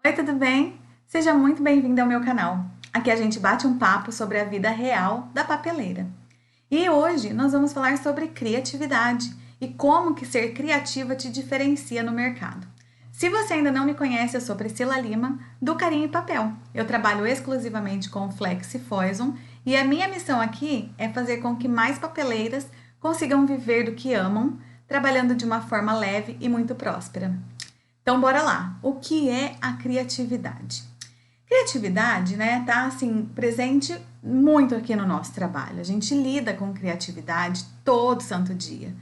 Oi, tudo bem? Seja muito bem-vindo ao meu canal. Aqui a gente bate um papo sobre a vida real da papeleira. E hoje nós vamos falar sobre criatividade e como que ser criativa te diferencia no mercado. Se você ainda não me conhece, eu sou Priscila Lima, do Carinho e Papel. Eu trabalho exclusivamente com Flex e Foison e a minha missão aqui é fazer com que mais papeleiras consigam viver do que amam, trabalhando de uma forma leve e muito próspera. Então, bora lá. O que é a criatividade? Criatividade, né, tá assim presente muito aqui no nosso trabalho. A gente lida com criatividade todo santo dia,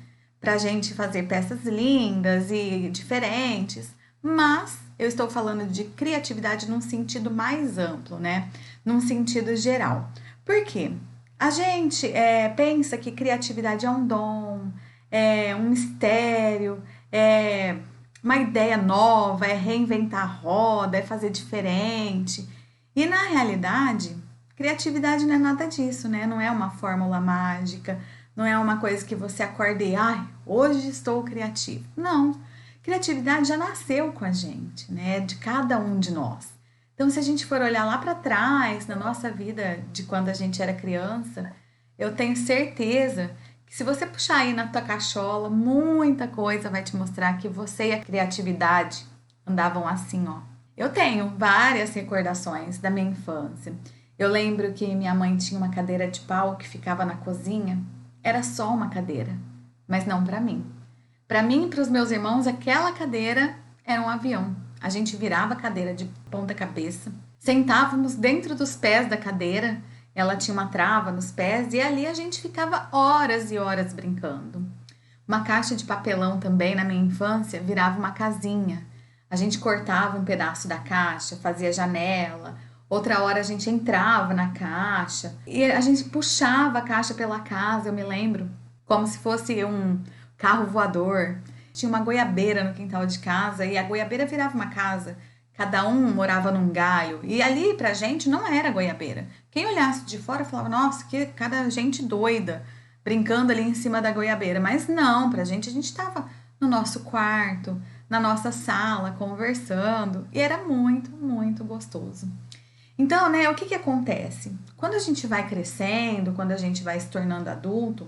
pra gente fazer peças lindas e diferentes, mas eu estou falando de criatividade num sentido mais amplo, né? Num sentido geral. Por quê? A gente pensa que criatividade é um dom, é um mistério, é uma ideia nova, é reinventar a roda, é fazer diferente. E na realidade, criatividade não é nada disso, né? Não é uma fórmula mágica, não é uma coisa que você acorda e, ai, hoje estou criativo. Não. Criatividade já nasceu com a gente, né? De cada um de nós. Então, se a gente for olhar lá para trás, na nossa vida de quando a gente era criança, eu tenho certeza que se você puxar aí na tua cachola, muita coisa vai te mostrar que você e a criatividade andavam assim, ó. Eu tenho várias recordações da minha infância. Eu lembro que minha mãe tinha uma cadeira de pau que ficava na cozinha. Era só uma cadeira, mas não para mim. Para mim e para os meus irmãos, aquela cadeira era um avião. A gente virava a cadeira de ponta cabeça, sentávamos dentro dos pés da cadeira, ela tinha uma trava nos pés e ali a gente ficava horas e horas brincando. Uma caixa de papelão também na minha infância virava uma casinha. A gente cortava um pedaço da caixa, fazia janela. Outra hora a gente entrava na caixa e a gente puxava a caixa pela casa, eu me lembro, como se fosse um carro voador. Tinha uma goiabeira no quintal de casa e a goiabeira virava uma casa. Cada um morava num galho. E ali pra gente não era goiabeira. Quem olhasse de fora falava, nossa, que cada gente doida, brincando ali em cima da goiabeira. Mas não, pra gente a gente tava no nosso quarto, na nossa sala, conversando. E era muito, muito gostoso. Então, né, o que que acontece? Quando a gente vai crescendo, quando a gente vai se tornando adulto,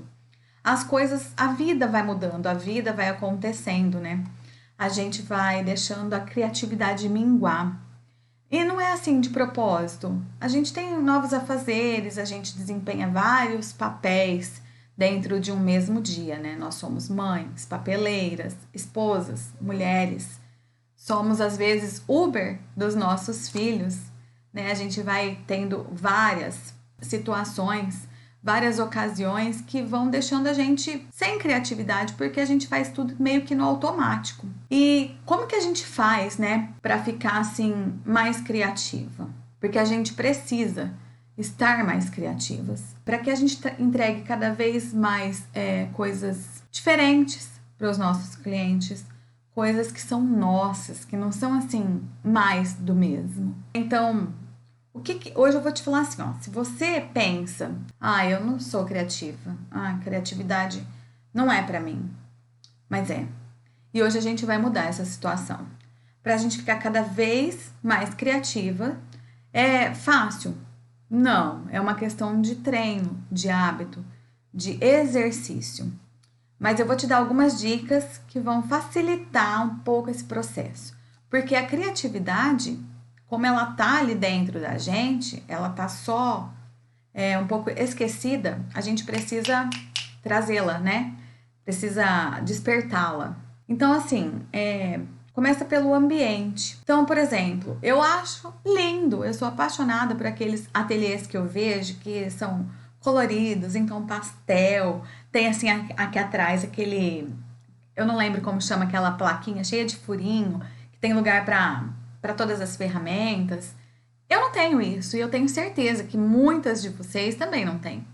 as coisas, a vida vai mudando, a vida vai acontecendo, né? A gente vai deixando a criatividade minguar. E não é assim de propósito. A gente tem novos afazeres, a gente desempenha vários papéis dentro de um mesmo dia, né? Nós somos mães, papeleiras, esposas, mulheres. Somos às vezes Uber dos nossos filhos, né? A gente vai tendo várias situações, várias ocasiões que vão deixando a gente sem criatividade, porque a gente faz tudo meio que no automático. E como que a gente faz, né, para ficar assim mais criativa? Porque a gente precisa estar mais criativas, para que a gente entregue cada vez mais coisas diferentes para os nossos clientes, coisas que são nossas, que não são assim mais do mesmo. Então, hoje eu vou te falar assim, ó, se você pensa, eu não sou criativa, criatividade não é pra mim, mas é. E hoje a gente vai mudar essa situação. Pra gente ficar cada vez mais criativa, é fácil? Não, é uma questão de treino, de hábito, de exercício. Mas eu vou te dar algumas dicas que vão facilitar um pouco esse processo. Porque a criatividade, como ela tá ali dentro da gente, ela tá só um pouco esquecida, a gente precisa trazê-la, né? Precisa despertá-la. Então, assim, começa pelo ambiente. Então, por exemplo, eu acho lindo, eu sou apaixonada por aqueles ateliês que eu vejo que são coloridos, em tom pastel. Tem, assim, aqui atrás aquele, eu não lembro como chama aquela plaquinha cheia de furinho, que tem lugar para todas as ferramentas. Eu não tenho isso e eu tenho certeza que muitas de vocês também não têm.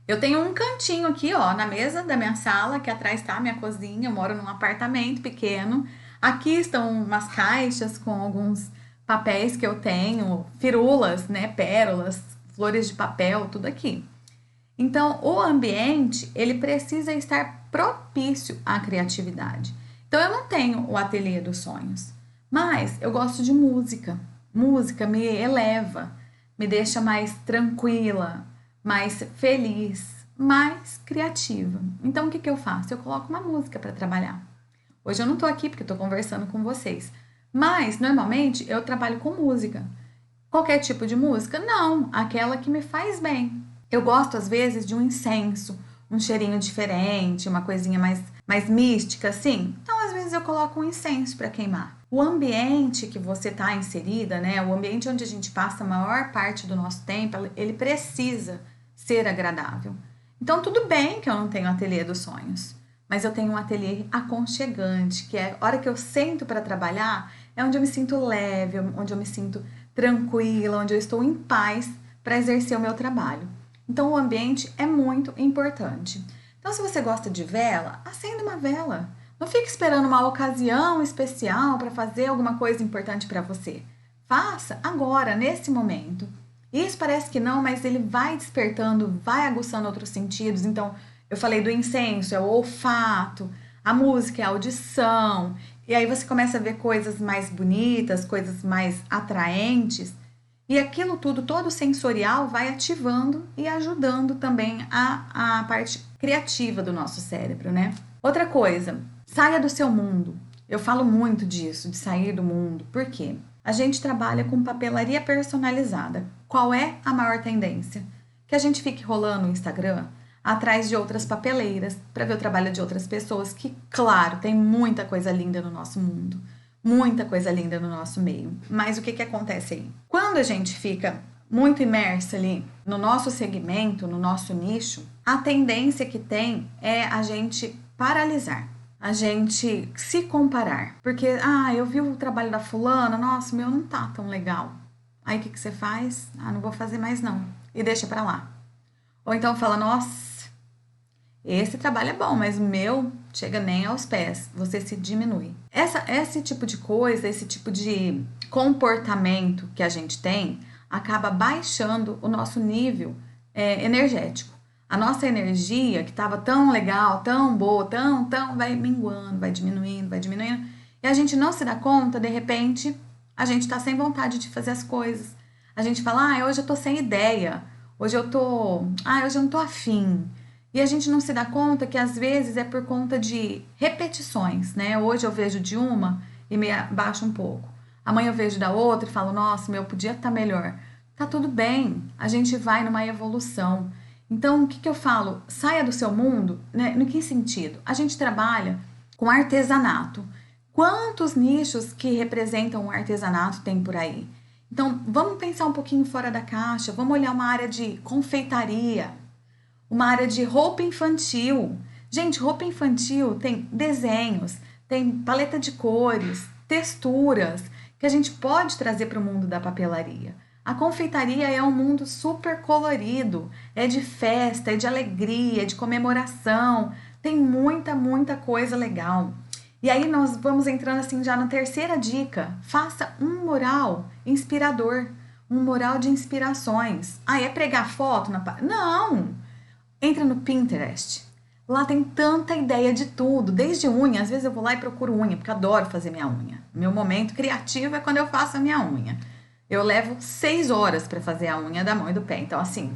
Eu tenho um cantinho aqui, ó, na mesa da minha sala, que atrás está a minha cozinha. Eu moro num apartamento pequeno. Aqui estão umas caixas com alguns papéis que eu tenho, firulas, né, pérolas, flores de papel, tudo aqui. Então, o ambiente, ele precisa estar propício à criatividade. Então, eu não tenho o ateliê dos sonhos, Mas eu gosto de música. Música me eleva, me deixa mais tranquila, mais feliz, mais criativa. Então o que eu faço? Eu coloco uma música para trabalhar. Hoje eu não tô aqui porque eu tô conversando com vocês, mas normalmente eu trabalho com música. Qualquer tipo de música? Não, aquela que me faz bem. Eu gosto às vezes de um incenso, um cheirinho diferente, uma coisinha mais mística, assim. Então às vezes eu coloco um incenso para queimar. O ambiente que você está inserida, né? O ambiente onde a gente passa a maior parte do nosso tempo, ele precisa ser agradável. Então tudo bem que eu não tenho ateliê dos sonhos, mas eu tenho um ateliê aconchegante, que é a hora que eu sento para trabalhar, é onde eu me sinto leve, onde eu me sinto tranquila, onde eu estou em paz para exercer o meu trabalho. Então o ambiente é muito importante. Então se você gosta de vela, acenda uma vela. Não fique esperando uma ocasião especial para fazer alguma coisa importante para você. Faça agora, nesse momento. Isso parece que não, mas ele vai despertando, vai aguçando outros sentidos. Então, eu falei do incenso, é o olfato, a música é a audição. E aí você começa a ver coisas mais bonitas, coisas mais atraentes. E aquilo tudo, todo sensorial, vai ativando e ajudando também a parte criativa do nosso cérebro, né? Outra coisa, saia do seu mundo. Eu falo muito disso, de sair do mundo. Por quê? A gente trabalha com papelaria personalizada. Qual é a maior tendência? Que a gente fique rolando no Instagram atrás de outras papeleiras para ver o trabalho de outras pessoas que, claro, tem muita coisa linda no nosso mundo. Muita coisa linda no nosso meio. Mas o que acontece aí? Quando a gente fica muito imersa ali no nosso segmento, no nosso nicho, a tendência que tem é a gente paralisar, a gente se comparar. Porque, eu vi o trabalho da fulana, nossa, o meu não tá tão legal. Aí o que você faz? Não vou fazer mais não. E deixa pra lá. Ou então fala, nossa, esse trabalho é bom, mas o meu chega nem aos pés. Você se diminui. Esse tipo de coisa, esse tipo de comportamento que a gente tem, acaba baixando o nosso nível energético. A nossa energia, que estava tão legal, tão boa, tão, vai minguando, vai diminuindo. E a gente não se dá conta, de repente, a gente está sem vontade de fazer as coisas. A gente fala, hoje eu tô sem ideia. Hoje eu não tô afim. E a gente não se dá conta que às vezes é por conta de repetições, né? Hoje eu vejo de uma e me abaixo um pouco. Amanhã eu vejo da outra e falo, nossa, meu podia estar melhor. Tá tudo bem, a gente vai numa evolução. Então, o que eu falo? Saia do seu mundo, né? No que sentido? A gente trabalha com artesanato. Quantos nichos que representam o artesanato tem por aí? Então, vamos pensar um pouquinho fora da caixa, vamos olhar uma área de confeitaria, uma área de roupa infantil. Gente, roupa infantil tem desenhos, tem paleta de cores, texturas, que a gente pode trazer para o mundo da papelaria. A confeitaria é um mundo super colorido, é de festa, é de alegria, é de comemoração, tem muita coisa legal. E aí nós vamos entrando assim já na terceira dica, faça um mural inspirador, um mural de inspirações. É pregar foto na parede? Não! Entra no Pinterest, lá tem tanta ideia de tudo, desde unha, às vezes eu vou lá e procuro unha, porque adoro fazer minha unha. Meu momento criativo é quando eu faço a minha unha. Eu levo 6 horas para fazer a unha da mão e do pé. Então, assim,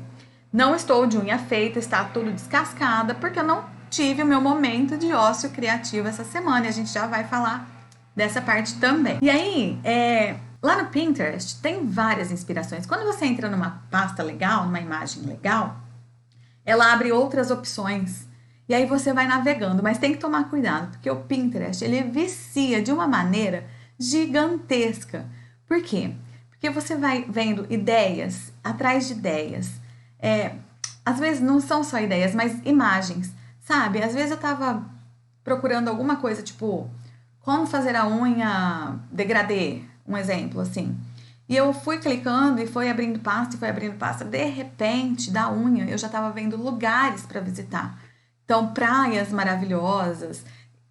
não estou de unha feita, está tudo descascada, porque eu não tive o meu momento de ócio criativo essa semana. E a gente já vai falar dessa parte também. E aí, lá no Pinterest, tem várias inspirações. Quando você entra numa pasta legal, numa imagem legal, ela abre outras opções. E aí você vai navegando, mas tem que tomar cuidado, porque o Pinterest, ele vicia de uma maneira gigantesca. Por quê? Porque você vai vendo ideias atrás de ideias. Às vezes não são só ideias, mas imagens, sabe? Às vezes eu tava procurando alguma coisa, tipo, como fazer a unha degradê, um exemplo, assim. E eu fui clicando e foi abrindo pasta, De repente, da unha, eu já tava vendo lugares para visitar. Então, praias maravilhosas.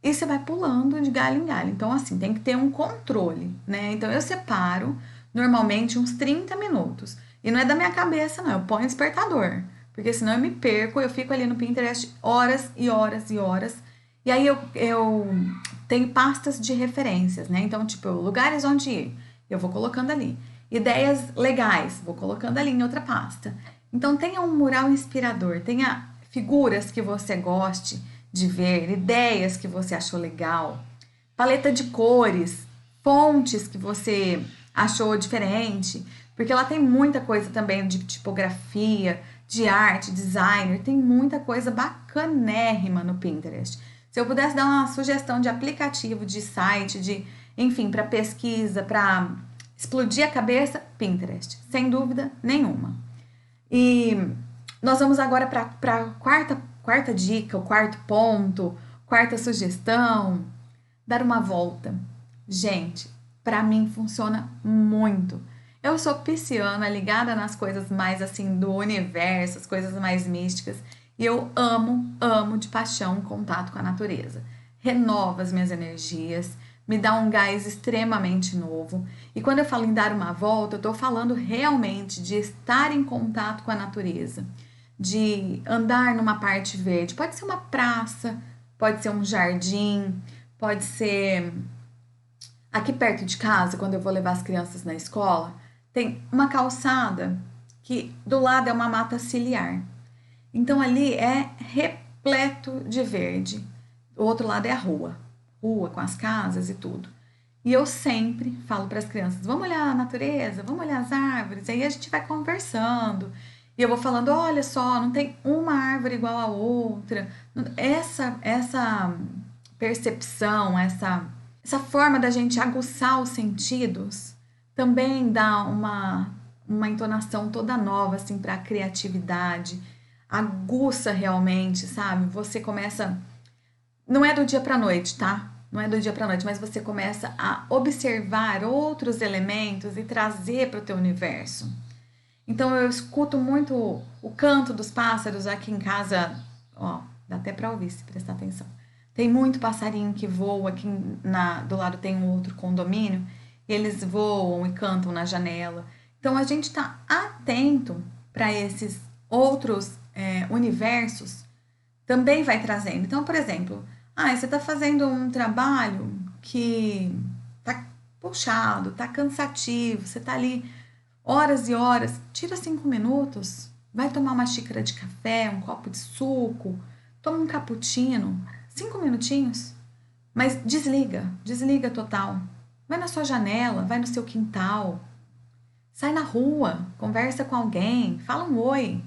E você vai pulando de galho em galho. Então, assim, tem que ter um controle, né? Então, eu separo normalmente uns 30 minutos. E não é da minha cabeça, não. Eu ponho despertador. Porque senão eu me perco, eu fico ali no Pinterest horas e horas e horas. E aí eu tenho pastas de referências, né? Então, tipo, lugares onde ir, eu vou colocando ali. Ideias legais, vou colocando ali em outra pasta. Então, tenha um mural inspirador, tenha figuras que você goste de ver, ideias que você achou legal, paleta de cores, fontes que você achou diferente, porque ela tem muita coisa também de tipografia, de arte, designer, tem muita coisa bacanérrima no Pinterest. Se eu pudesse dar uma sugestão de aplicativo, de site, de, enfim, para pesquisa, para explodir a cabeça, Pinterest, sem dúvida nenhuma. E nós vamos agora para a quarta dica, o quarto ponto, quarta sugestão, dar uma volta. Gente, para mim funciona muito. Eu sou pisciana, ligada nas coisas mais assim do universo, as coisas mais místicas, e eu amo de paixão o contato com a natureza. Renova as minhas energias, me dá um gás extremamente novo. E quando eu falo em dar uma volta, eu estou falando realmente de estar em contato com a natureza, de andar numa parte verde. Pode ser uma praça, pode ser um jardim, pode ser aqui perto de casa, quando eu vou levar as crianças na escola, tem uma calçada que do lado é uma mata ciliar. Então ali é repleto de verde. O outro lado é a rua com as casas e tudo. E eu sempre falo para as crianças: vamos olhar a natureza, vamos olhar as árvores. Aí a gente vai conversando. E eu vou falando: olha só, não tem uma árvore igual a outra. Essa percepção, essa forma da gente aguçar os sentidos também dá uma entonação toda nova assim para a criatividade, aguça realmente, sabe? Você começa, não é do dia para noite, tá? Não é do dia para noite, mas você começa a observar outros elementos e trazer para o teu universo. Então eu escuto muito o canto dos pássaros aqui em casa, ó, dá até para ouvir se prestar atenção. Tem muito passarinho que voa, aqui do lado tem um outro condomínio, e eles voam e cantam na janela. Então a gente está atento para esses outros universos, também vai trazendo. Então, por exemplo, você está fazendo um trabalho que tá puxado, tá cansativo, você tá ali horas e horas, tira 5 minutos, vai tomar uma xícara de café, um copo de suco, toma um cappuccino, 5 minutinhos, mas desliga total. Vai na sua janela, vai no seu quintal, sai na rua, conversa com alguém, fala um oi.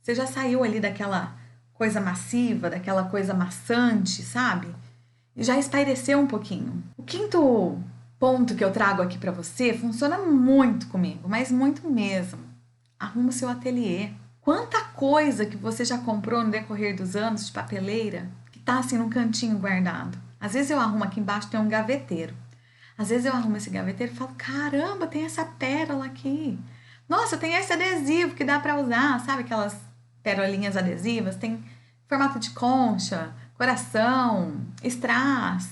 Você já saiu ali daquela coisa massiva, daquela coisa maçante, sabe? E já espaireceu um pouquinho. O quinto ponto que eu trago aqui para você funciona muito comigo, mas muito mesmo. Arruma o seu ateliê. Quanta coisa que você já comprou no decorrer dos anos de papeleira que tá assim num cantinho guardado. Às vezes eu arrumo aqui embaixo, tem um gaveteiro. Às vezes eu arrumo esse gaveteiro e falo: caramba, tem essa pérola aqui. Nossa, tem esse adesivo que dá para usar, sabe aquelas perolinhas adesivas? Tem formato de concha, coração, strass.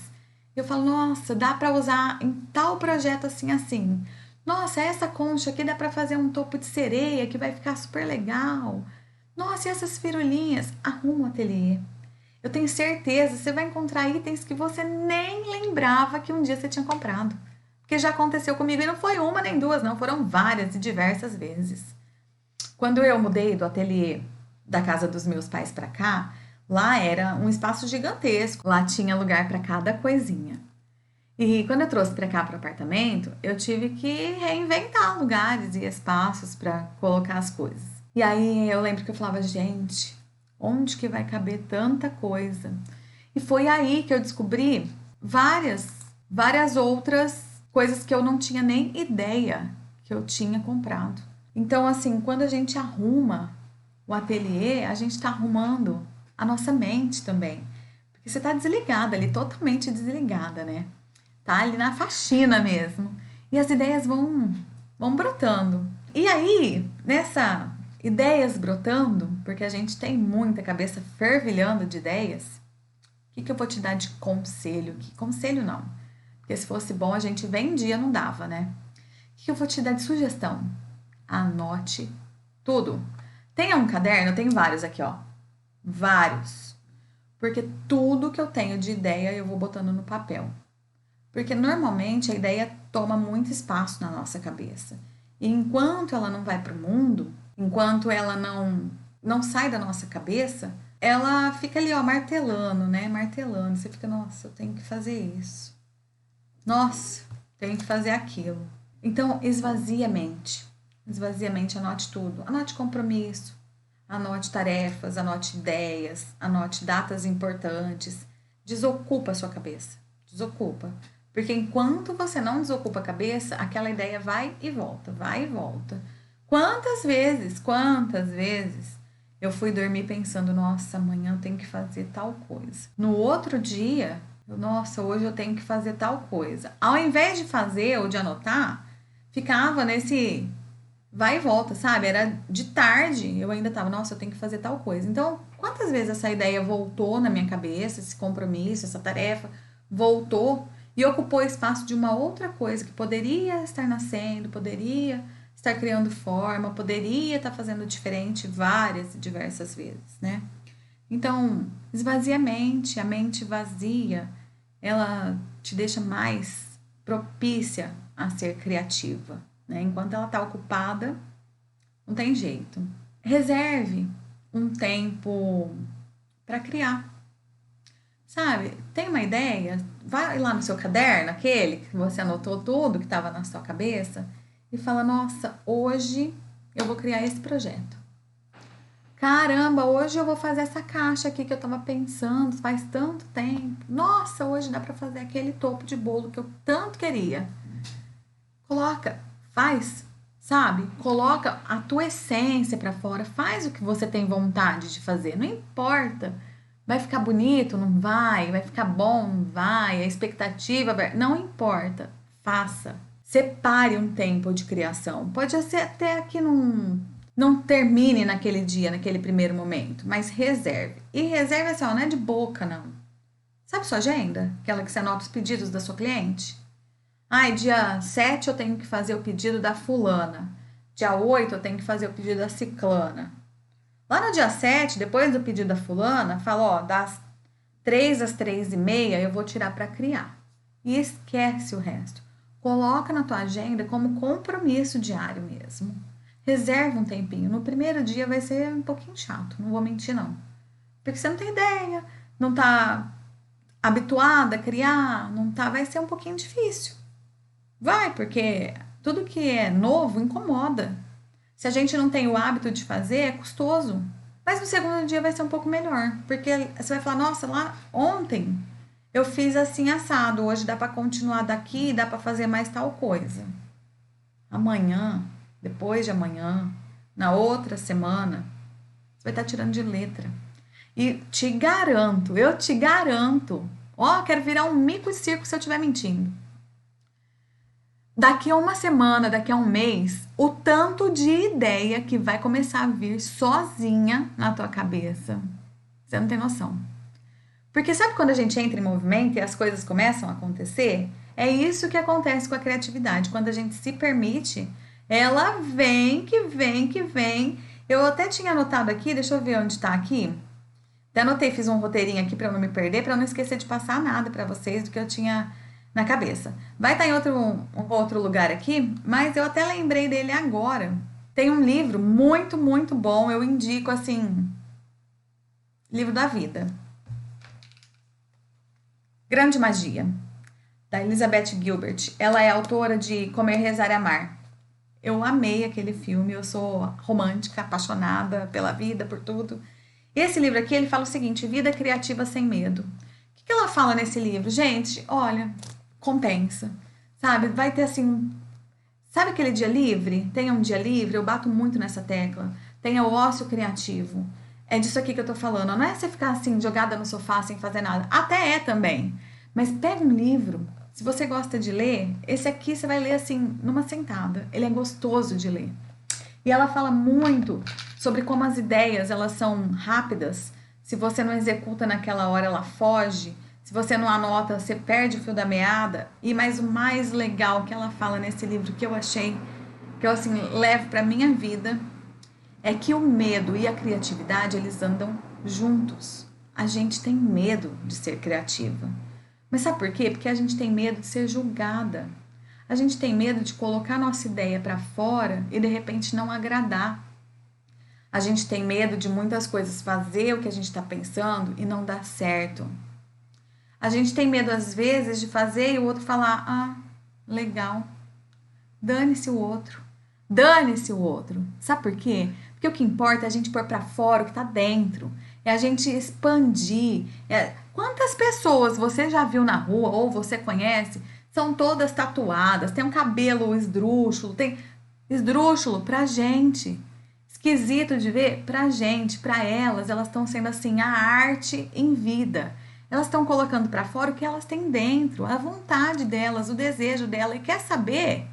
Eu falo: nossa, dá para usar em tal projeto assim, assim. Nossa, essa concha aqui dá para fazer um topo de sereia que vai ficar super legal. Nossa, e essas firulinhas? Arruma o ateliê. Eu tenho certeza, você vai encontrar itens que você nem lembrava que um dia você tinha comprado. Porque já aconteceu comigo e não foi uma nem duas, não, foram várias e diversas vezes. Quando eu mudei do ateliê da casa dos meus pais para cá, lá era um espaço gigantesco, lá tinha lugar para cada coisinha. E quando eu trouxe para cá para o apartamento, eu tive que reinventar lugares e espaços para colocar as coisas. E aí eu lembro que eu falava: gente, onde que vai caber tanta coisa? E foi aí que eu descobri várias outras coisas que eu não tinha nem ideia que eu tinha comprado. Então, assim, quando a gente arruma o ateliê, a gente está arrumando a nossa mente também. Porque você está desligada ali, totalmente desligada, né? Tá ali na faxina mesmo. E as ideias vão brotando. E aí, nessa ideias brotando, porque a gente tem muita cabeça fervilhando de ideias, o que eu vou te dar de conselho? Que conselho não. Porque se fosse bom, a gente vendia, não dava, né? O que eu vou te dar de sugestão? Anote tudo. Tenha um caderno, eu tenho vários aqui, ó. Vários. Porque tudo que eu tenho de ideia eu vou botando no papel. Porque normalmente a ideia toma muito espaço na nossa cabeça. E enquanto ela não vai para o mundo, enquanto ela não sai da nossa cabeça, ela fica ali, ó, martelando, né? Martelando. Você fica, nossa, eu tenho que fazer isso. Nossa, tenho que fazer aquilo. Então, esvazie a mente. Esvazie a mente, anote tudo. Anote compromisso, anote tarefas, anote ideias, anote datas importantes. Desocupa a sua cabeça. Desocupa. Porque enquanto você não desocupa a cabeça, aquela ideia vai e volta, vai e volta. Quantas vezes eu fui dormir pensando, nossa, amanhã eu tenho que fazer tal coisa. No outro dia, nossa, hoje eu tenho que fazer tal coisa. Ao invés de fazer ou de anotar, ficava nesse vai e volta, sabe? Era de tarde, eu ainda tava, nossa, eu tenho que fazer tal coisa. Então, quantas vezes essa ideia voltou na minha cabeça, esse compromisso, essa tarefa, voltou e ocupou o espaço de uma outra coisa que poderia estar nascendo, poderia estar criando forma, poderia estar fazendo diferente várias e diversas vezes, né? Então, esvazia a mente vazia, ela te deixa mais propícia a ser criativa, né? Enquanto ela está ocupada, não tem jeito. Reserve um tempo para criar. Sabe, tem uma ideia? Vai lá no seu caderno, aquele que você anotou tudo que estava na sua cabeça e fala: nossa, hoje eu vou criar esse projeto. Caramba, hoje eu vou fazer essa caixa aqui que eu tava pensando faz tanto tempo. Nossa, hoje dá para fazer aquele topo de bolo que eu tanto queria. Coloca, faz, sabe? Coloca a tua essência para fora, faz o que você tem vontade de fazer, não importa. Vai ficar bonito, não vai? Vai ficar bom, não vai? A expectativa, não importa. Faça. Separe um tempo de criação. Pode ser até que não termine naquele dia, naquele primeiro momento, mas reserve. E reserve assim, ó, não é de boca, não. Sabe sua agenda? Aquela que você anota os pedidos da sua cliente? Ai, dia 7 eu tenho que fazer o pedido da fulana. Dia 8 eu tenho que fazer o pedido da ciclana. Lá no dia 7, depois do pedido da fulana, fala, ó, das 3 às 3h30 eu vou tirar para criar. E esquece o resto. Coloca na tua agenda como compromisso diário mesmo. Reserva um tempinho. No primeiro dia vai ser um pouquinho chato, não vou mentir não. Porque você não tem ideia, não tá habituada a criar, não tá, vai ser um pouquinho difícil. Vai, porque tudo que é novo incomoda. Se a gente não tem o hábito de fazer, é custoso. Mas no segundo dia vai ser um pouco melhor. Porque você vai falar, nossa, lá ontem eu fiz assim assado. Hoje dá para continuar daqui, dá para fazer mais tal coisa. Amanhã, depois de amanhã, na outra semana, você vai estar tirando de letra. E te garanto, eu te garanto. Ó, quero virar um mico e circo se eu estiver mentindo. Daqui a uma semana, daqui a um mês, o tanto de ideia que vai começar a vir sozinha na tua cabeça. Você não tem noção. Porque sabe quando a gente entra em movimento e as coisas começam a acontecer? É isso que acontece com a criatividade. Quando a gente se permite, ela vem, que vem, que vem. Eu até tinha anotado aqui, deixa eu ver onde está aqui. Até anotei, fiz um roteirinho aqui para não me perder, para não esquecer de passar nada para vocês do que eu tinha na cabeça. Vai estar em outro lugar aqui, mas eu até lembrei dele agora. Tem um livro muito, muito bom, eu indico assim, livro da vida. Grande Magia, da Elizabeth Gilbert. Ela é autora de Comer, Rezar e Amar. Eu amei aquele filme, eu sou romântica, apaixonada pela vida, por tudo. Esse livro aqui, ele fala o seguinte, vida criativa sem medo. O que ela fala nesse livro? Gente, olha, compensa, sabe? Vai ter assim, sabe aquele dia livre? Tenha um dia livre, eu bato muito nessa tecla. Tenha o ócio criativo. É disso aqui que eu tô falando. Não é você ficar assim, jogada no sofá sem fazer nada. Até é também. Mas pega um livro. Se você gosta de ler, esse aqui você vai ler assim, numa sentada. Ele é gostoso de ler. E ela fala muito sobre como as ideias, elas são rápidas. Se você não executa naquela hora, ela foge. Se você não anota, você perde o fio da meada. E mais o mais legal que ela fala nesse livro que eu achei, que eu assim levo para minha vida, é que o medo e a criatividade, eles andam juntos. a gente tem medo de ser criativa. Mas sabe por quê? Porque a gente tem medo de ser julgada. A gente tem medo de colocar nossa ideia para fora e de repente não agradar. A gente tem medo de muitas coisas fazer o que a gente está pensando e não dar certo. A gente tem medo, às vezes, de fazer e o outro falar: ah, legal. Dane-se o outro. Dane-se o outro. Sabe por quê? Porque o que importa é a gente pôr para fora o que está dentro. É a gente expandir. Quantas pessoas você já viu na rua ou você conhece, são todas tatuadas, tem um cabelo esdrúxulo, tem esdrúxulo pra gente. Esquisito de ver pra gente, pra elas estão sendo assim a arte em vida. Elas estão colocando para fora o que elas têm dentro, a vontade delas, o desejo dela. E quer saber?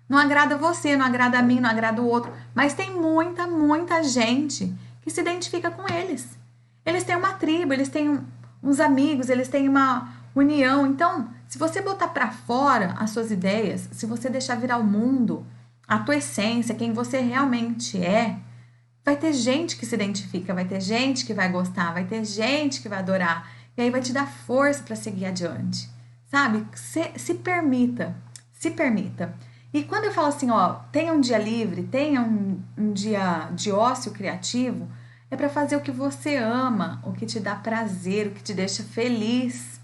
Não agrada você, não agrada a mim, não agrada o outro, mas tem muita gente que se identifica com eles. Eles têm uma tribo, eles têm uns amigos, eles têm uma união. Então, se você botar para fora as suas ideias, se você deixar virar o mundo, a tua essência, quem você realmente é, vai ter gente que se identifica, vai ter gente que vai gostar, vai ter gente que vai adorar. E aí vai te dar força para seguir adiante. Sabe? Se permita. Se permita. E quando eu falo assim, ó, tenha um dia livre, tenha um dia de ócio criativo, é para fazer o que você ama, o que te dá prazer, o que te deixa feliz.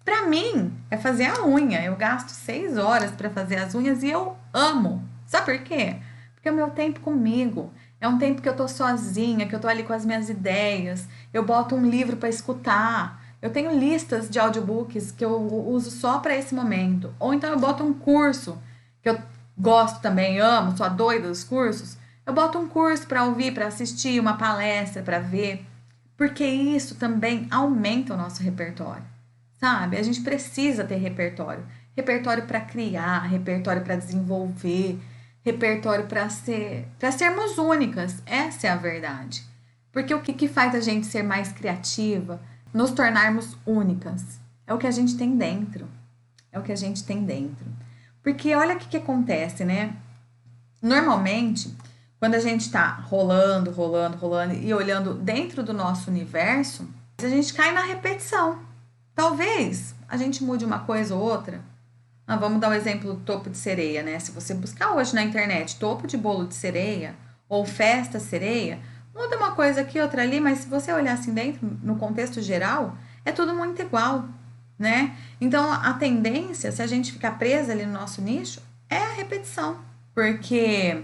Para mim, é fazer a unha. Eu gasto 6 horas para fazer as unhas e eu amo. Sabe por quê? Porque é o meu tempo comigo. É um tempo que eu tô sozinha, que eu tô ali com as minhas ideias. Eu boto um livro para escutar. Eu tenho listas de audiobooks que eu uso só para esse momento. Ou então eu boto um curso, que eu gosto também, amo, sou a doida dos cursos. Eu boto um curso para ouvir, para assistir, uma palestra para ver. Porque isso também aumenta o nosso repertório. Sabe? A gente precisa ter repertório. Repertório para criar, repertório para desenvolver, repertório para sermos únicas. Essa é a verdade. Porque o que faz a gente ser mais criativa? Nos tornarmos únicas. É o que a gente tem dentro. É o que a gente tem dentro. Porque olha o que acontece, né? Normalmente, quando a gente tá rolando e olhando dentro do nosso universo, a gente cai na repetição. Talvez a gente mude uma coisa ou outra. Vamos dar o exemplo do topo de sereia, né? Se você buscar hoje na internet topo de bolo de sereia ou festa sereia, muda uma coisa aqui, outra ali, mas se você olhar assim dentro, no contexto geral, é tudo muito igual, né? Então, a tendência, se a gente ficar presa ali no nosso nicho, é a repetição. Porque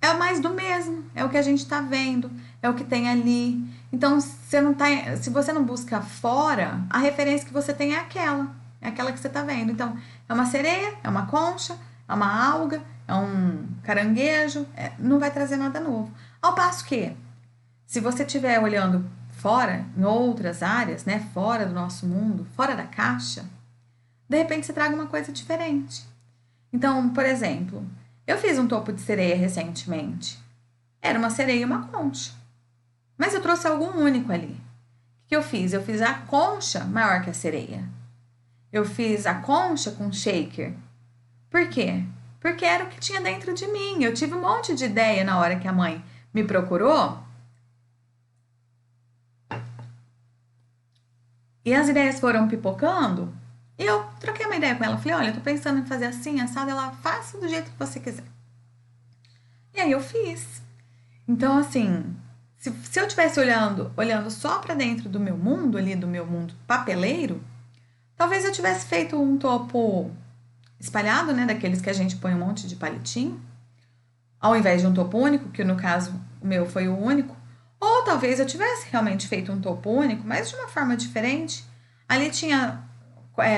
é mais do mesmo, é o que a gente tá vendo, é o que tem ali. Então, se você não busca fora, a referência que você tem é aquela que você tá vendo. Então, é uma sereia, é uma concha, é uma alga, é um caranguejo, não vai trazer nada novo. Ao passo que, se você estiver olhando fora, em outras áreas, né, fora do nosso mundo, fora da caixa, de repente você traga uma coisa diferente. Então, por exemplo, eu fiz um topo de sereia recentemente. Era uma sereia e uma concha. Mas eu trouxe algo único ali. O que eu fiz? Eu fiz a concha maior que a sereia. Eu fiz a concha com shaker. Por quê? Porque era o que tinha dentro de mim. Eu tive um monte de ideia na hora que a mãe me procurou. E as ideias foram pipocando. E eu troquei uma ideia com ela. Falei, olha, eu tô pensando em fazer assim, assado. Ela, faça do jeito que você quiser. E aí eu fiz. Então, assim, se eu estivesse olhando só para dentro do meu mundo, ali do meu mundo papeleiro, talvez eu tivesse feito um topo espalhado, né, daqueles que a gente põe um monte de palitinho, ao invés de um topo único, que no caso o meu foi o único, ou talvez eu tivesse realmente feito um topo único, mas de uma forma diferente. Ali tinha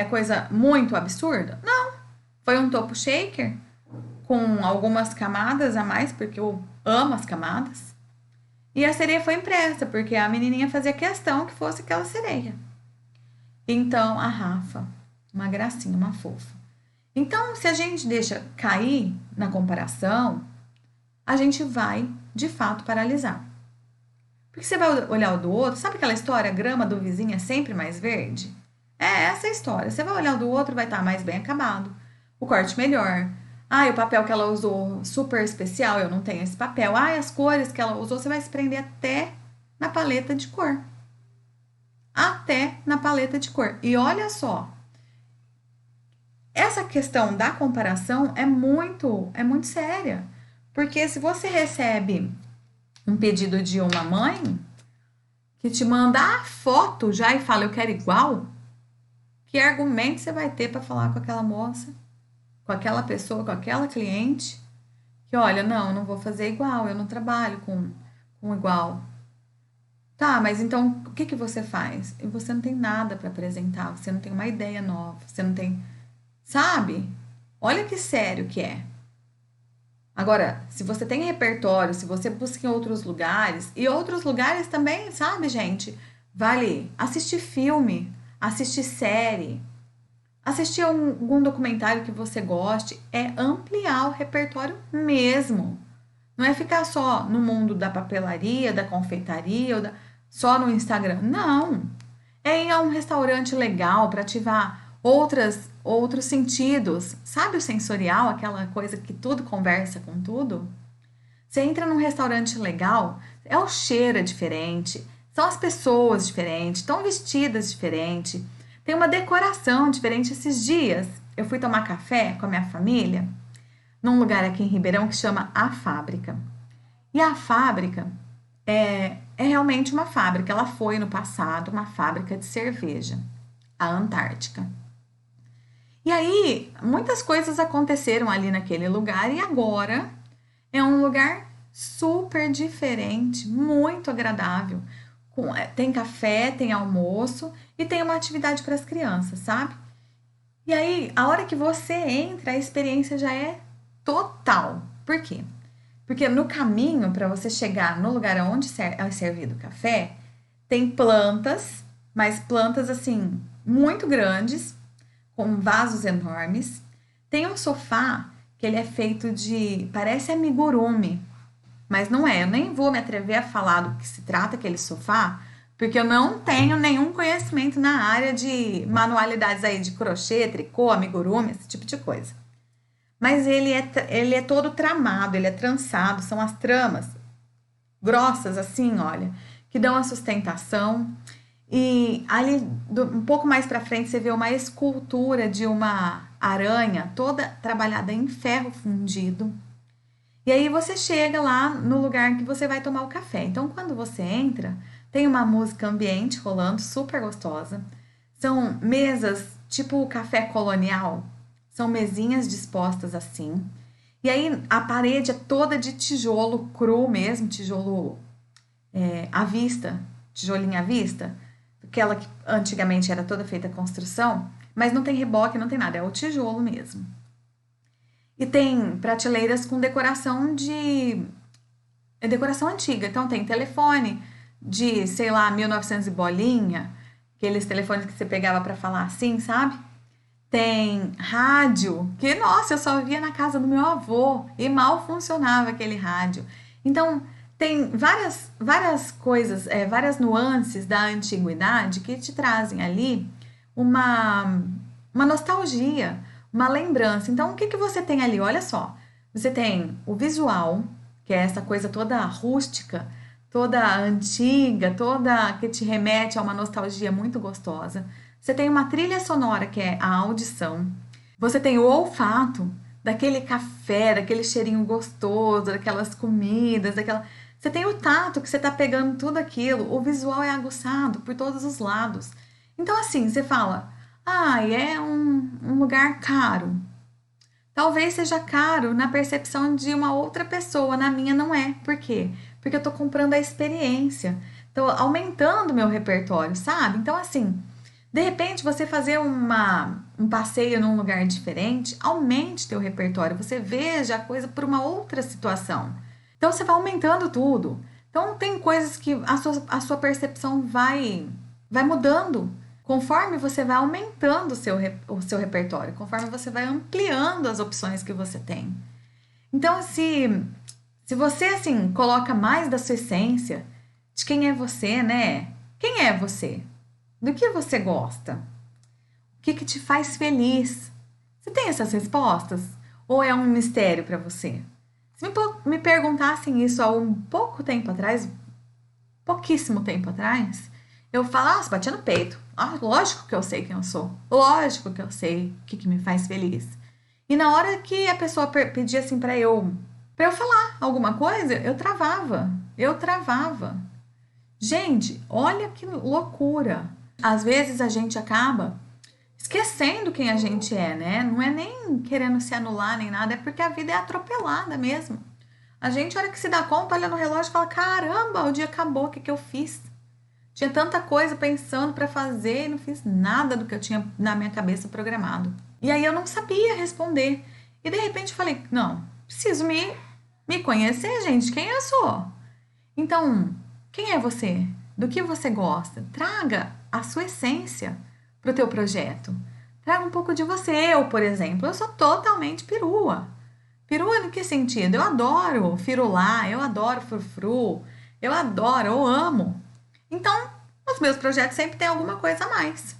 coisa muito absurda? Não, foi um topo shaker com algumas camadas a mais, porque eu amo as camadas. E a sereia foi impressa, porque a menininha fazia questão que fosse aquela sereia. Então, a Rafa, uma gracinha, uma fofa. Então, se a gente deixa cair na comparação, a gente vai, de fato, paralisar. Porque você vai olhar o do outro, sabe aquela história, a grama do vizinho é sempre mais verde? É essa a história. Você vai olhar o do outro, vai estar mais bem acabado. O corte melhor. O papel que ela usou super especial, eu não tenho esse papel. As cores que ela usou, você vai se prender até na paleta de cor. até na paleta de cor. E olha só, essa questão da comparação é muito séria. Porque se você recebe um pedido de uma mãe que te manda a foto já e fala eu quero igual, que argumento você vai ter para falar com aquela moça, com aquela pessoa, com aquela cliente, que olha, não, eu não vou fazer igual, eu não trabalho com igual. Tá, mas então o que que você faz? E você não tem nada para apresentar, você não tem uma ideia nova, você não tem, sabe? Olha que sério que é. Agora, se você tem repertório, se você busca em outros lugares, e outros lugares também, sabe, gente? Vale assistir filme, assistir série, assistir algum documentário que você goste, é ampliar o repertório mesmo. Não é ficar só no mundo da papelaria, da confeitaria, só no Instagram. Não. É ir a um restaurante legal para ativar outros sentidos. Sabe o sensorial, aquela coisa que tudo conversa com tudo? Você entra num restaurante legal, é o cheiro é diferente, são as pessoas diferentes, estão vestidas diferente, tem uma decoração diferente. Esses dias eu fui tomar café com a minha família num lugar aqui em Ribeirão que chama A Fábrica. E a fábrica é realmente uma fábrica. Ela foi no passado uma fábrica de cerveja, a Antártica. E aí, muitas coisas aconteceram ali naquele lugar e agora é um lugar super diferente, muito agradável. Tem café, tem almoço e tem uma atividade para as crianças, sabe? E aí, a hora que você entra, a experiência já é total. Por quê? Porque no caminho para você chegar no lugar onde é servido o café, tem plantas, mas plantas assim, muito grandes, com vasos enormes. Tem um sofá que ele é feito de, parece amigurumi, mas não é. Eu nem vou me atrever a falar do que se trata aquele sofá, porque eu não tenho nenhum conhecimento na área de manualidades aí de crochê, tricô, amigurumi, esse tipo de coisa. Mas ele é todo tramado, ele é trançado, são as tramas grossas assim, olha, que dão a sustentação. E ali, um pouco mais para frente, você vê uma escultura de uma aranha toda trabalhada em ferro fundido. E aí você chega lá no lugar que você vai tomar o café. Então, quando você entra, tem uma música ambiente rolando, super gostosa. São mesas tipo café colonial. São mesinhas dispostas assim. E aí a parede é toda de tijolo cru mesmo, tijolo à vista, tijolinho à vista. Aquela que antigamente era toda feita construção, mas não tem reboque, não tem nada, é o tijolo mesmo. E tem prateleiras com decoração de decoração antiga. Então tem telefone de, sei lá, 1900 e bolinha, aqueles telefones que você pegava para falar assim, sabe? Tem rádio, que nossa, eu só via na casa do meu avô e mal funcionava aquele rádio. Então, tem várias coisas, várias nuances da antiguidade que te trazem ali uma, uma nostalgia, uma lembrança. Então, o que que você tem ali? Olha só, você tem o visual, que é essa coisa toda rústica, toda antiga, toda que te remete a uma nostalgia muito gostosa. Você tem uma trilha sonora, que é a audição. Você tem o olfato, daquele café, daquele cheirinho gostoso, daquelas comidas, daquela. Você tem o tato, que você está pegando tudo aquilo. O visual é aguçado por todos os lados. Então, assim, você fala, é um lugar caro. Talvez seja caro na percepção de uma outra pessoa, na minha não é. Por quê? Porque eu estou comprando a experiência. Estou aumentando o meu repertório, sabe? Então, assim, de repente, você fazer um passeio num lugar diferente, aumente teu repertório, você veja a coisa por uma outra situação. Então, você vai aumentando tudo. Então, tem coisas que a sua percepção vai mudando conforme você vai aumentando o seu repertório, conforme você vai ampliando as opções que você tem. Então, se você, assim, coloca mais da sua essência, de quem é você, né? Quem é você? Do que você gosta? O que que te faz feliz? Você tem essas respostas? Ou é um mistério para você? Se me perguntassem isso há um pouco tempo atrás, pouquíssimo tempo atrás, eu falo, nossa, batia no peito. Ah, lógico que eu sei quem eu sou. Lógico que eu sei o que me faz feliz. E na hora que a pessoa pedia assim pra eu falar alguma coisa, eu travava. Eu travava. Gente, olha que loucura. Às vezes a gente acaba esquecendo quem a gente é, né? Não é nem querendo se anular nem nada, é porque a vida é atropelada mesmo. A gente, a hora que se dá conta, olha no relógio e fala: caramba, o dia acabou, o que eu fiz? Tinha tanta coisa pensando para fazer e não fiz nada do que eu tinha na minha cabeça programado. E aí eu não sabia responder. E de repente eu falei: não, preciso me conhecer, gente, quem eu sou? Então, quem é você? Do que você gosta? Traga a sua essência para o teu projeto. Traga um pouco de você. Eu, por exemplo, eu sou totalmente perua. Perua no que sentido? Eu adoro firular, eu adoro frufru, eu adoro, eu amo. Então, os meus projetos sempre tem alguma coisa a mais.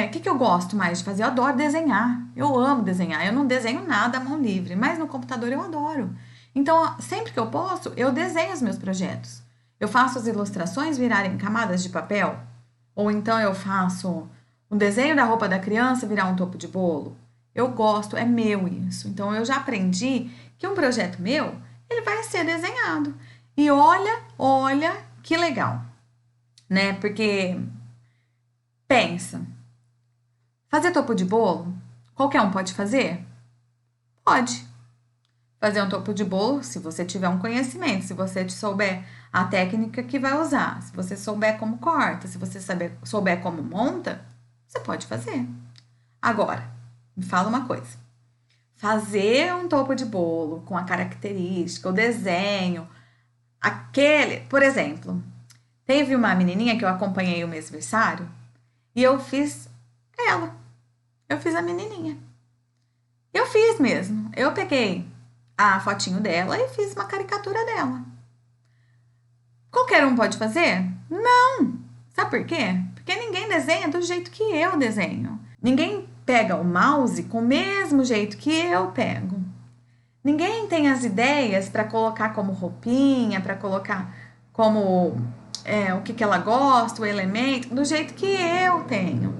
O que eu gosto mais de fazer? Eu adoro desenhar. Eu amo desenhar. Eu não desenho nada à mão livre, mas no computador eu adoro. Então, sempre que eu posso, eu desenho os meus projetos. Eu faço as ilustrações virarem camadas de papel. Ou então eu faço um desenho da roupa da criança virar um topo de bolo. Eu gosto, é meu isso. Então, eu já aprendi que um projeto meu, ele vai ser desenhado. E olha que legal, né? Porque, pensa, fazer topo de bolo, qualquer um pode fazer? Pode. Fazer um topo de bolo, se você tiver um conhecimento, se você souber a técnica que vai usar, se você souber como corta, se você souber como monta, você pode fazer. Agora, me fala uma coisa. Fazer um topo de bolo com a característica, o desenho, aquele... Por exemplo, teve uma menininha que eu acompanhei o mêsversário e eu fiz ela. Eu fiz a menininha. Eu fiz mesmo. Eu peguei a fotinho dela e fiz uma caricatura dela. Qualquer um pode fazer? Não! Sabe por quê? Porque ninguém desenha do jeito que eu desenho. Ninguém pega o mouse com o mesmo jeito que eu pego. Ninguém tem as ideias para colocar como roupinha, para colocar como o que ela gosta, o elemento, do jeito que eu tenho.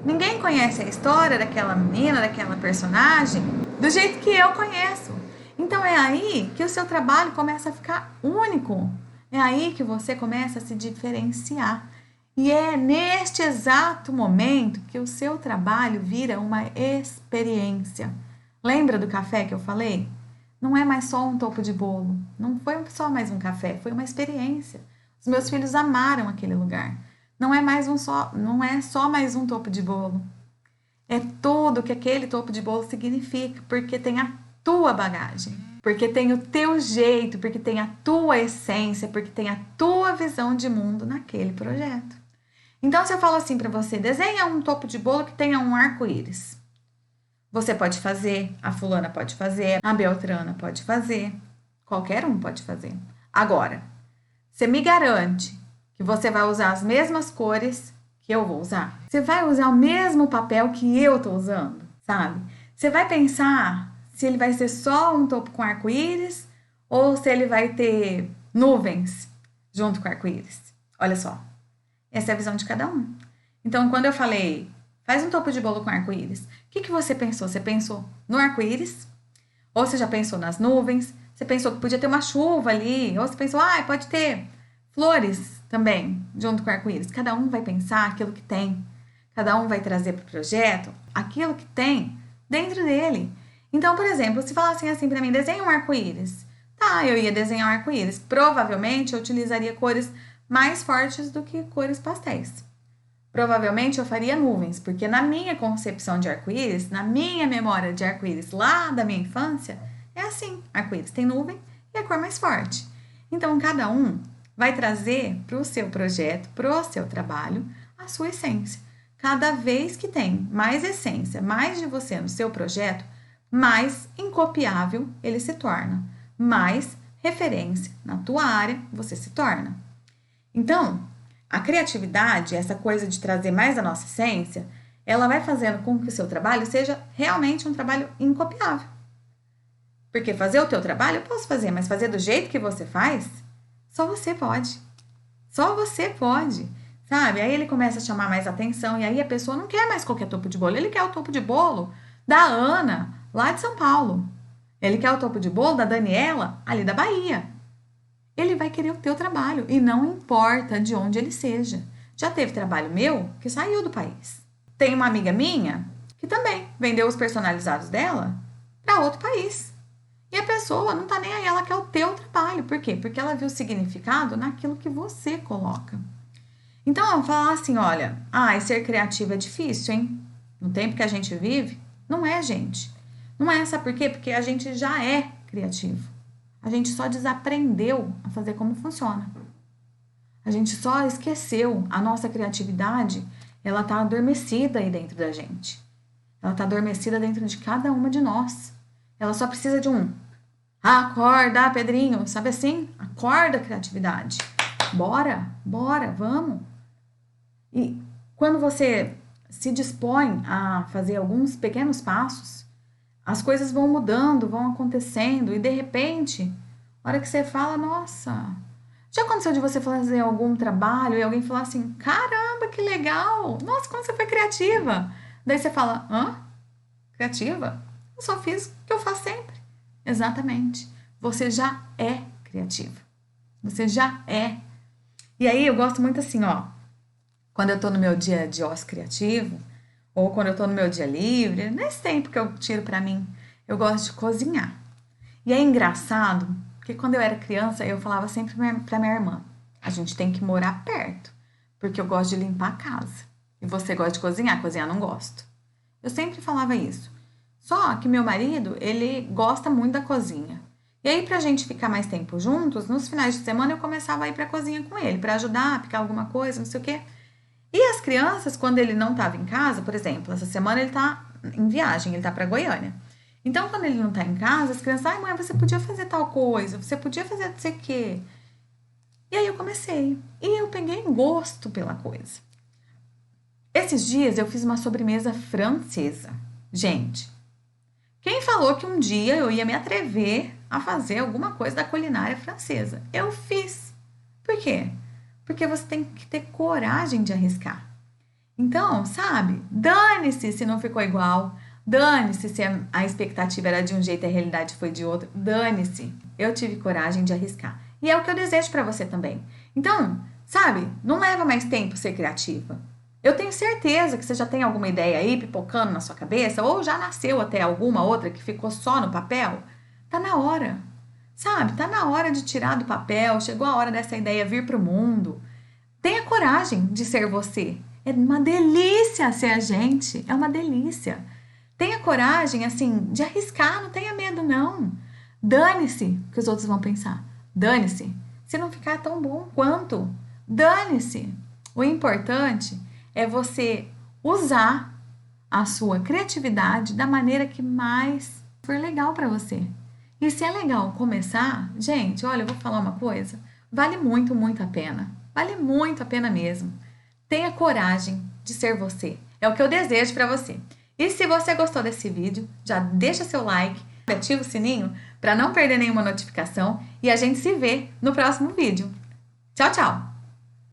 Ninguém conhece a história daquela menina, daquela personagem, do jeito que eu conheço. Então é aí que o seu trabalho começa a ficar único. É aí que você começa a se diferenciar. E é neste exato momento que o seu trabalho vira uma experiência. Lembra do café que eu falei? Não é mais só um topo de bolo. Não foi só mais um café, foi uma experiência. Os meus filhos amaram aquele lugar. Não é só mais um topo de bolo. É tudo que aquele topo de bolo significa, porque tem a tua bagagem, porque tem o teu jeito, porque tem a tua essência, porque tem a tua visão de mundo naquele projeto. Então, se eu falo assim para você, desenha um topo de bolo que tenha um arco-íris. Você pode fazer, a fulana pode fazer, a beltrana pode fazer, qualquer um pode fazer. Agora, você me garante que você vai usar as mesmas cores que eu vou usar? Você vai usar o mesmo papel que eu estou usando, sabe? Você vai pensar se ele vai ser só um topo com arco-íris ou se ele vai ter nuvens junto com arco-íris. Olha só, essa é a visão de cada um. Então, quando eu falei, faz um topo de bolo com arco-íris, o que você pensou? Você pensou no arco-íris? Ou você já pensou nas nuvens? Você pensou que podia ter uma chuva ali? Ou você pensou, pode ter flores também, junto com o arco-íris? Cada um vai pensar aquilo que tem. Cada um vai trazer para o projeto aquilo que tem dentro dele. Então, por exemplo, se falassem assim para mim, desenha um arco-íris. Tá, eu ia desenhar um arco-íris. Provavelmente eu utilizaria cores mais fortes do que cores pastéis. Provavelmente eu faria nuvens, porque na minha concepção de arco-íris, na minha memória de arco-íris lá da minha infância, é assim, arco-íris tem nuvem e a cor mais forte. Então, cada um vai trazer para o seu projeto, para o seu trabalho, a sua essência. Cada vez que tem mais essência, mais de você no seu projeto, mais incopiável ele se torna, mais referência na tua área você se torna. Então, a criatividade, essa coisa de trazer mais a nossa essência, ela vai fazendo com que o seu trabalho seja realmente um trabalho incopiável. Porque fazer o teu trabalho eu posso fazer, mas fazer do jeito que você faz, só você pode. Só você pode. sabe? Aí ele começa a chamar mais atenção e aí a pessoa não quer mais qualquer topo de bolo, ele quer o topo de bolo da Ana, lá de São Paulo. Ele quer o topo de bolo da Daniela, ali da Bahia. Ele vai querer o teu trabalho e não importa de onde ele seja. Já teve trabalho meu que saiu do país. Tem uma amiga minha que também vendeu os personalizados dela para outro país. E a pessoa não tá nem aí, ela quer o teu trabalho. Por quê? Porque ela viu o significado naquilo que você coloca. Então, vamos falar assim, olha, ser criativo é difícil, hein? No tempo que a gente vive, não é, gente. Não é, sabe por quê? Porque a gente já é criativo. A gente só desaprendeu a fazer como funciona. A gente só esqueceu. A nossa criatividade, ela tá adormecida aí dentro da gente. Ela tá adormecida dentro de cada uma de nós. Ela só precisa de um acorda, Pedrinho, sabe assim? Acorda, criatividade. Bora, vamos. E quando você se dispõe a fazer alguns pequenos passos, as coisas vão mudando, vão acontecendo e de repente, a hora que você fala, nossa, já aconteceu de você fazer algum trabalho e alguém falar assim, caramba, que legal, nossa, como você foi criativa. Daí você fala, criativa? Eu só fiz o que eu faço sempre. Exatamente. Você já é criativa. Você já é. E aí eu gosto muito assim, quando eu tô no meu dia de ócio criativo, ou quando eu tô no meu dia livre, nesse tempo que eu tiro pra mim, eu gosto de cozinhar. E é engraçado, porque quando eu era criança, eu falava sempre pra minha irmã, a gente tem que morar perto, porque eu gosto de limpar a casa. E você gosta de cozinhar não gosto. Eu sempre falava isso. Só que meu marido, ele gosta muito da cozinha. E aí, pra gente ficar mais tempo juntos, nos finais de semana eu começava a ir pra cozinha com ele, pra ajudar a picar alguma coisa, não sei o quê. E as crianças, quando ele não tava em casa, por exemplo, essa semana ele tá em viagem, ele tá pra Goiânia. Então, quando ele não tá em casa, as crianças, mãe, você podia fazer tal coisa, você podia fazer não sei o quê. E aí eu comecei. E eu peguei um gosto pela coisa. Esses dias eu fiz uma sobremesa francesa. Gente, quem falou que um dia eu ia me atrever a fazer alguma coisa da culinária francesa? Eu fiz. Por quê? Porque você tem que ter coragem de arriscar. Então, sabe? Dane-se se não ficou igual. Dane-se se a expectativa era de um jeito e a realidade foi de outro. Dane-se. Eu tive coragem de arriscar. E é o que eu desejo para você também. Então, sabe? Não leva mais tempo ser criativa. Eu tenho certeza que você já tem alguma ideia aí pipocando na sua cabeça, ou já nasceu até alguma outra que ficou só no papel. Tá na hora, sabe? Tá na hora de tirar do papel, chegou a hora dessa ideia vir pro mundo. Tenha coragem de ser você. É uma delícia ser a gente, é uma delícia. Tenha coragem, assim, de arriscar, não tenha medo, não. Dane-se o que os outros vão pensar. Dane-se se não ficar tão bom quanto. Dane-se. O importante é você usar a sua criatividade da maneira que mais for legal para você. E se é legal começar, gente, olha, eu vou falar uma coisa, vale muito, muito a pena. Vale muito a pena mesmo. Tenha coragem de ser você. É o que eu desejo para você. E se você gostou desse vídeo, já deixa seu like, ativa o sininho para não perder nenhuma notificação e a gente se vê no próximo vídeo. Tchau, tchau!